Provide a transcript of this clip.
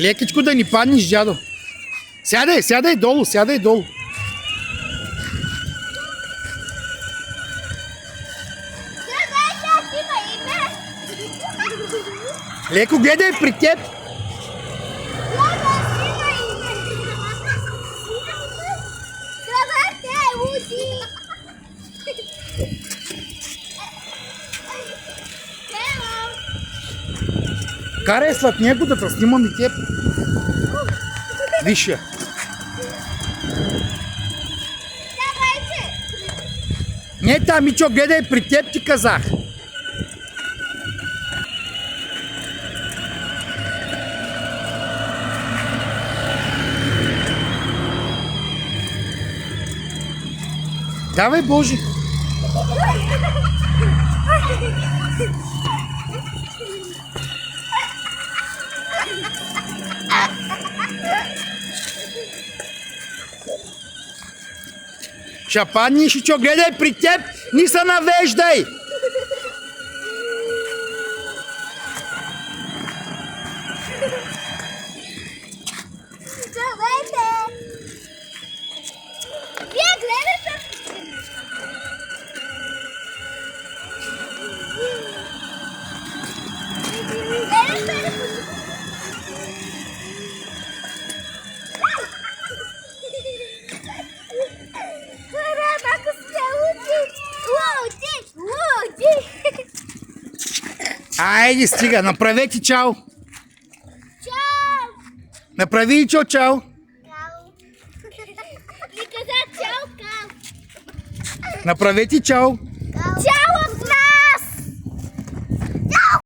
Лекичко да ни паднеш, дядо. Сядай долу, сядай долу. Леко гледай при теб. Карай след него да те снимам и теб. Виж я. Не там, Мичо, гледай при теб, ти казах. Давай, Боже. Ще паднеш и че гледай при теб, ни се навеждай! Вие гледате! Айде, стига, направете чао. Чао! Направи чао, чао. Не каза чао, као! Направете чао.